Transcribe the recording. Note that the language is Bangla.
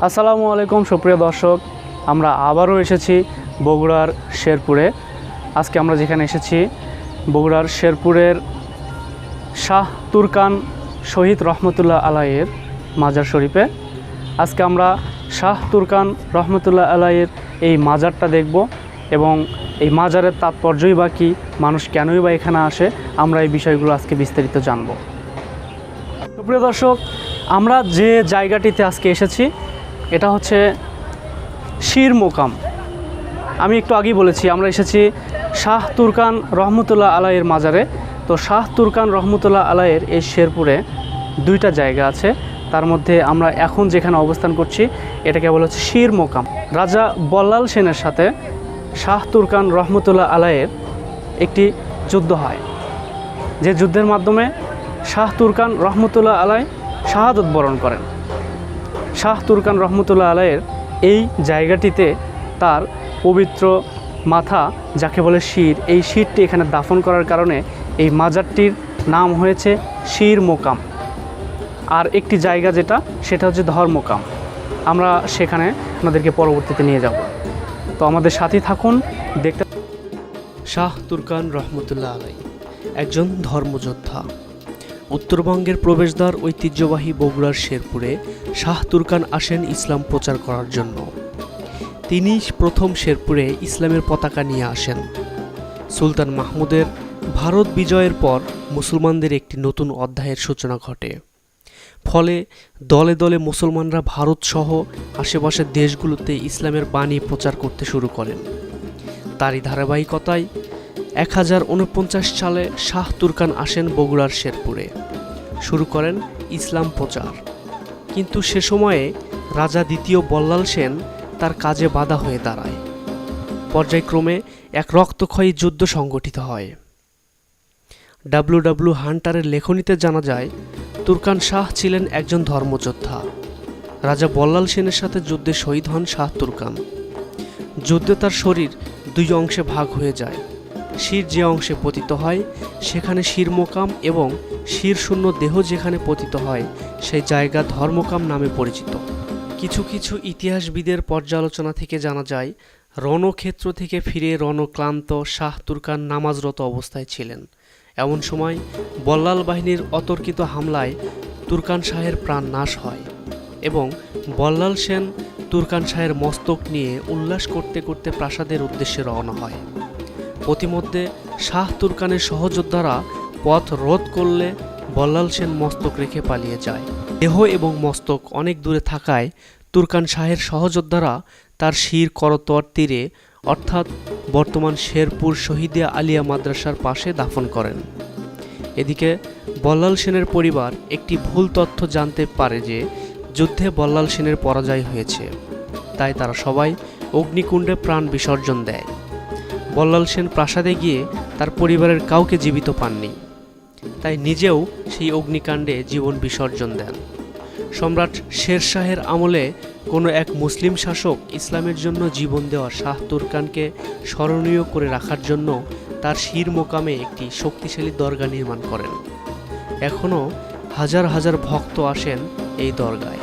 আসসালামু আলাইকুম সুপ্রিয় দর্শক, আমরা আবারও এসেছি বগুড়ার শেরপুরে। আজকে আমরা যেখানে এসেছি বগুড়ার শেরপুরের শাহ তুরকান শহীদ রহমতুল্লাহ আলাইয়ের মাজার শরীফে। আজকে আমরা শাহ তুরকান রহমতুল্লাহ আলাইয়ের এই মাজারটা দেখব এবং এই মাজারের তাৎপর্যই বা কী, মানুষ কেনই বা এখানে আসে, আমরা এই বিষয়গুলো আজকে বিস্তারিত জানব। সুপ্রিয় দর্শক, আমরা যে জায়গাটিতে আজকে এসেছি এটা হচ্ছে শির মোকাম। আমি একটু আগেই বলেছি আমরা এসেছি শাহ তুরকান রহমতুল্লাহ আলাইয়ের মাজারে। তো শাহ তুরকান রহমতুল্লাহ আলাইয়ের এই শেরপুরে দুইটা জায়গা আছে, তার মধ্যে আমরা এখন যেখানে অবস্থান করছি এটাকে বলা হচ্ছে শির মোকাম। রাজা বল্লাল সেনের সাথে শাহ তুরকান রহমতুল্লাহ আলাইয়ের একটি যুদ্ধ হয়, যে যুদ্ধের মাধ্যমে শাহ তুরকান রহমতুল্লাহ আলাই শাহাদত বরণ করেন। শাহ তুরকান রহমতুল্লাহ আলাইয়ের এই জায়গাটিতে তার পবিত্র মাথা, যাকে বলে শির, এই শিরটি এখানে দাফন করার কারণে এই মাজারটির নাম হয়েছে শির মোকাম। আর একটি জায়গা সেটা হচ্ছে ধর্মকাম। আমরা সেখানে আপনাদেরকে পরবর্তীতে নিয়ে যাব, তো আমাদের সাথে থাকুন দেখতে। শাহ তুরকান রহমতুল্লাহ আলাই একজন ধর্মযোদ্ধা। উত্তরবঙ্গের প্রবেশদ্বার ঐতিহ্যবাহী বগুড়ার শেরপুরে শাহ তুরকান আসেন ইসলাম প্রচার করার জন্য। তিনি প্রথম শেরপুরে ইসলামের পতাকা নিয়ে আসেন। সুলতান মাহমুদের ভারত বিজয়ের পর মুসলমানদের একটি নতুন অধ্যায়ের সূচনা ঘটে। ফলে দলে দলে মুসলমানরা ভারতসহ আশেপাশের দেশগুলোতে ইসলামের বাণী প্রচার করতে শুরু করেন। তারই ধারাবাহিকতায় 1049 সালে শাহ তুরকান আসেন বগুড়ার শেরপুরে, শুরু করেন ইসলাম প্রচার। কিন্তু সে সময়ে রাজা দ্বিতীয় বল্লাল সেন তার কাজে বাধা হয়ে দাঁড়ায়। পর্যায়ক্রমে এক রক্তক্ষয়ী যুদ্ধ সংগঠিত হয়। ডব্লিউ হান্টারের লেখনীতে জানা যায় তুরকান শাহ ছিলেন একজন ধর্মযোদ্ধা। রাজা বল্লাল সেনের সাথে যুদ্ধে শহীদ হন শাহ তুরকান। যুদ্ধে তার শরীর দুই অংশে ভাগ হয়ে যায়। শির যে অংশে পতিত হয় সেখানে শির মোকাম এবং শির শূন্য দেহ যেখানে পতিত হয় সেই জায়গা ধর্মকাম নামে পরিচিত। কিছু কিছু ইতিহাসবিদের পর্যালোচনা থেকে জানা যায় রণক্ষেত্র থেকে ফিরে রণক্লান্ত শাহ তুরকান নামাজরত অবস্থায় ছিলেন। এমন সময় বল্লাল বাহিনীর অতর্কিত হামলায় তুরকান শাহের প্রাণ নাশ হয় এবং বল্লাল সেন তুরকান শাহের মস্তক নিয়ে উল্লাস করতে করতে প্রাসাদের উদ্দেশ্যে রওনা হয়। প্রতিমধ্যে শাহ তুরকানের সহযোদ্ধারা পথ রোধ করলে বল্লাল সেন মস্তক রেখে পালিয়ে যায়। দেহ এবং মস্তক অনেক দূরে থাকায় তুরকান শাহের সহযোদ্ধারা তার শির করতোয়ার তীরে, অর্থাৎ বর্তমান শেরপুর শহীদিয়া আলিয়া মাদ্রাসার পাশে দাফন করেন। এদিকে বল্লাল সেনের পরিবার একটি ভুল তথ্য জানতে পারে যে যুদ্ধে বল্লাল সেনের পরাজয় হয়েছে, তাই তারা সবাই অগ্নিকুণ্ডে প্রাণ বিসর্জন দেয়। বল্লাল সেন প্রাসাদে গিয়ে তার পরিবারের কাউকে জীবিত পাননি, তাই নিজেও সেই অগ্নিকাণ্ডে জীবন বিসর্জন দেন। সম্রাট শের শাহের আমলে কোনো এক মুসলিম শাসক ইসলামের জন্য জীবন দেওয়া শাহ তুরকানকে স্মরণীয় করে রাখার জন্য তার শির মোকামে একটি শক্তিশালী দরগা নির্মাণ করেন। এখনও হাজার হাজার ভক্ত আসেন এই দরগায়।